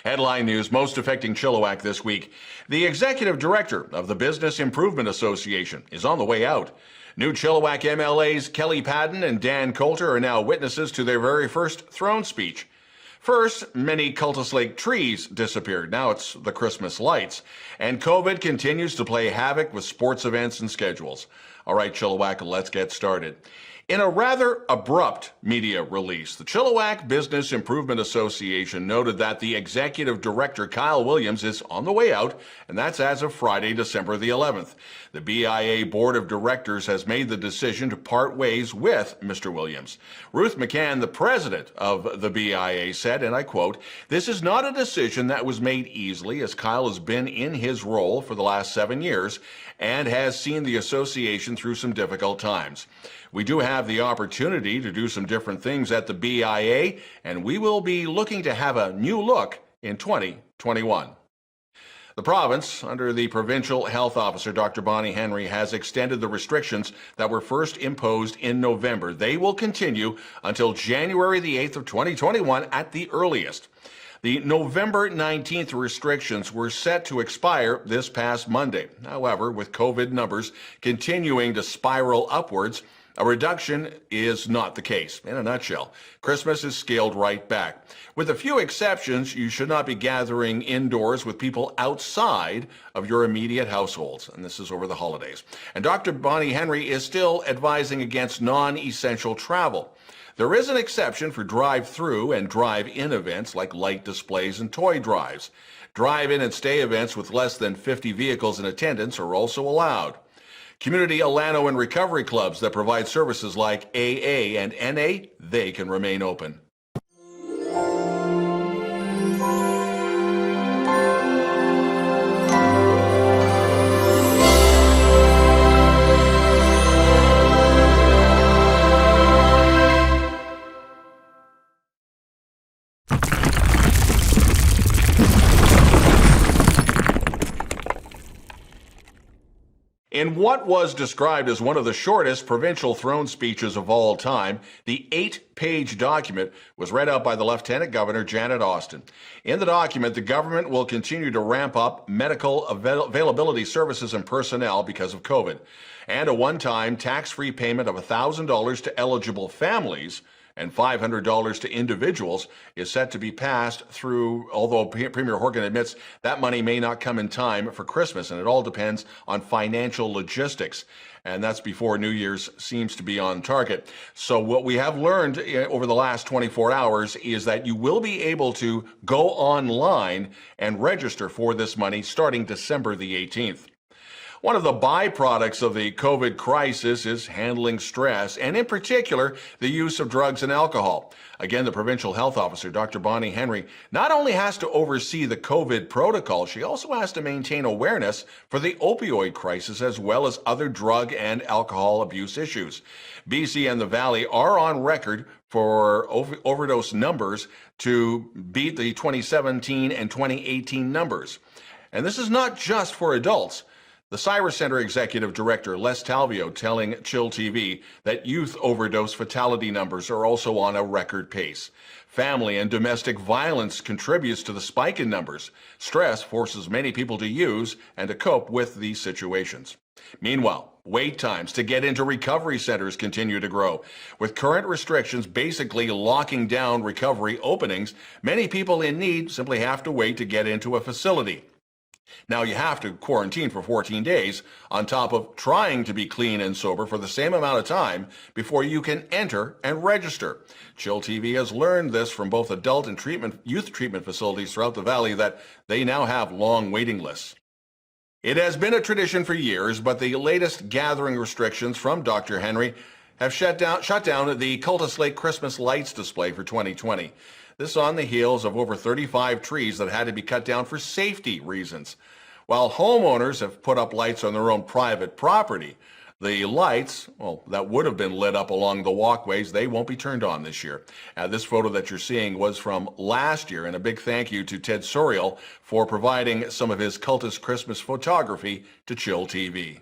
Headline news most affecting Chilliwack this week. The executive director of the Business Improvement Association is on the way out. New Chilliwack MLAs Kelli, Paddon, and Dan Coulter are now witnesses to their very first throne speech. First, many Cultus Lake Trees disappeared. Now it's the Christmas lights. And COVID continues to play havoc with sports events and schedules. All right, Chilliwack, let's get started. In a rather abrupt media release, the Chilliwack Business Improvement Association noted that the executive director, Kyle Williams, is on the way out, and that's as of Friday, December the 11th. The BIA Board of Directors has made the decision to part ways with Mr. Williams. Ruth McCann, the president of the BIA, said, and I quote, "This is not a decision that was made easily, as Kyle has been in his role for the last 7 years and has seen the association through some difficult times. We do have the opportunity to do some different things at the BIA, and we will be looking to have a new look in 2021. The province, under the provincial health officer, Dr. Bonnie Henry, has extended the restrictions that were first imposed in November. They will continue until January the 8th of 2021 at the earliest. The November 19th restrictions were set to expire this past Monday. However, with COVID numbers continuing to spiral upwards, a reduction is not the case. In a nutshell, Christmas is scaled right back. With a few exceptions, you should not be gathering indoors with people outside of your immediate households, and this is over the holidays. And Dr. Bonnie Henry is still advising against non-essential travel. There is an exception for drive-through and drive-in events like light displays and toy drives. Drive-in and stay events with less than 50 vehicles in attendance are also allowed. Community Alano and recovery clubs that provide services like AA and NA, they can remain open. In what was described as one of the shortest provincial throne speeches of all time, the 8-page document was read out by the Lieutenant Governor, Janet Austin. In the document, the government will continue to ramp up medical availability services and personnel because of COVID, and a one-time tax-free payment of $1,000 to eligible families and $500 to individuals is set to be passed through, although Premier Horgan admits that money may not come in time for Christmas, and it all depends on financial logistics. And that's before New Year's seems to be on target. So what we have learned over the last 24 hours is that you will be able to go online and register for this money starting December the 18th. One of the byproducts of the COVID crisis is handling stress, and in particular, the use of drugs and alcohol. Again, the provincial health officer, Dr. Bonnie Henry, not only has to oversee the COVID protocol, she also has to maintain awareness for the opioid crisis as well as other drug and alcohol abuse issues. BC and the Valley are on record for overdose numbers to beat the 2017 and 2018 numbers. And this is not just for adults. The Cyrus Center Executive Director, Les Talvio, telling chillTV that youth overdose fatality numbers are also on a record pace. Family and domestic violence contributes to the spike in numbers. Stress forces many people to use and to cope with these situations. Meanwhile, wait times to get into recovery centers continue to grow. With current restrictions basically locking down recovery openings, many people in need simply have to wait to get into a facility. Now you have to quarantine for 14 days on top of trying to be clean and sober for the same amount of time before you can enter and register. chillTV has learned this from both adult and youth treatment facilities throughout the valley that they now have long waiting lists. It has been a tradition for years, but the latest gathering restrictions from Dr. Henry have shut down the Cultus Lake Christmas lights display for 2020. This on the heels of over 35 trees that had to be cut down for safety reasons. While homeowners have put up lights on their own private property, the lights, that would have been lit up along the walkways, they won't be turned on this year. This photo that you're seeing was from last year, and a big thank you to Ted Sorial for providing some of his Cultus Christmas photography to chillTV.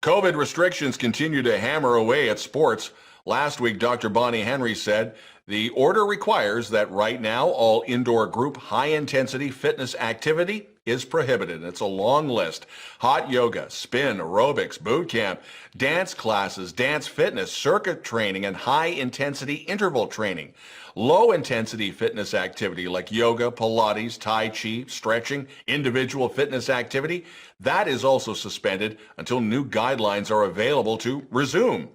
COVID restrictions continue to hammer away at sports. Last week, Dr. Bonnie Henry said the order requires that right now all indoor group high-intensity fitness activity is prohibited. And it's a long list. Hot yoga, spin, aerobics, boot camp, dance classes, dance fitness, circuit training, and high-intensity interval training. Low-intensity fitness activity like yoga, Pilates, Tai Chi, stretching, individual fitness activity, that is also suspended until new guidelines are available to resume.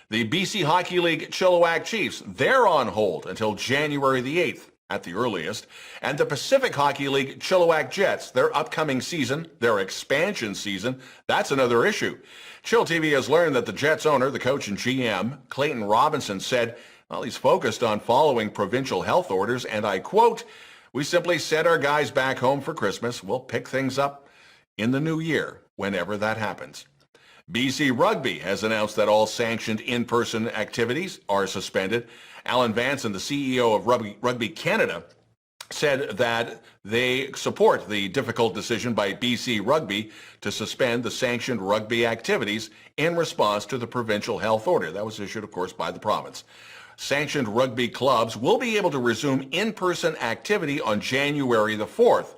The BC Hockey League Chilliwack Chiefs, they're on hold until January the 8th at the earliest. And the Pacific Hockey League Chilliwack Jets, their upcoming season, their expansion season, that's another issue. chillTV has learned that the Jets owner, the coach and GM, Clayton Robinson, said, well, he's focused on following provincial health orders, and I quote, "We simply sent our guys back home for Christmas. We'll pick things up in the new year, whenever that happens." BC Rugby has announced that all sanctioned in-person activities are suspended. Alan Vanson, the CEO of Rugby Canada, said that they support the difficult decision by BC Rugby to suspend the sanctioned rugby activities in response to the provincial health order. That was issued, of course, by the province. Sanctioned rugby clubs will be able to resume in-person activity on January the 4th.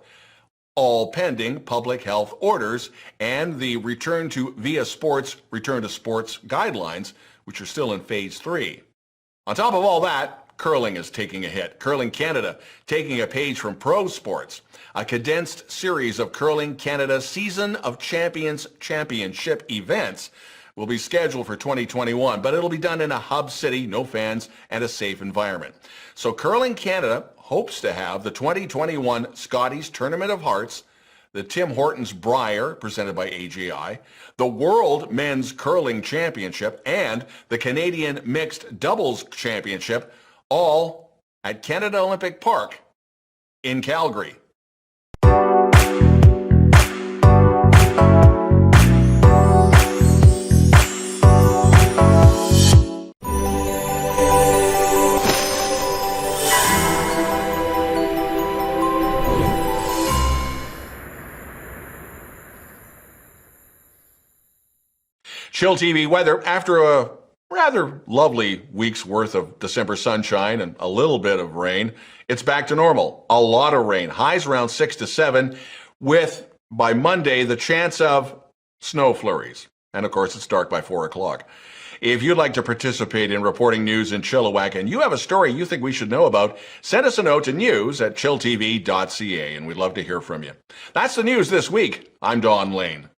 All pending public health orders and the return to sports guidelines, which are still in phase 3. On top of all that, curling is taking a hit. Curling Canada taking a page from pro sports. A condensed series of Curling Canada Season of Champions championship events will be scheduled for 2021, but it'll be done in a hub city, no fans, and a safe environment. So Curling Canada hopes to have the 2021 Scotties Tournament of Hearts, the Tim Hortons Brier, presented by AGI, the World Men's Curling Championship, and the Canadian Mixed Doubles Championship, all at Canada Olympic Park in Calgary. chillTV weather. After a rather lovely week's worth of December sunshine and a little bit of rain, it's back to normal. A lot of rain. Highs around 6 to 7 with, by Monday, the chance of snow flurries. And, of course, it's dark by 4 o'clock. If you'd like to participate in reporting news in Chilliwack and you have a story you think we should know about, send us a note to news@chilltv.ca, and we'd love to hear from you. That's the news this week. I'm Don Lehn.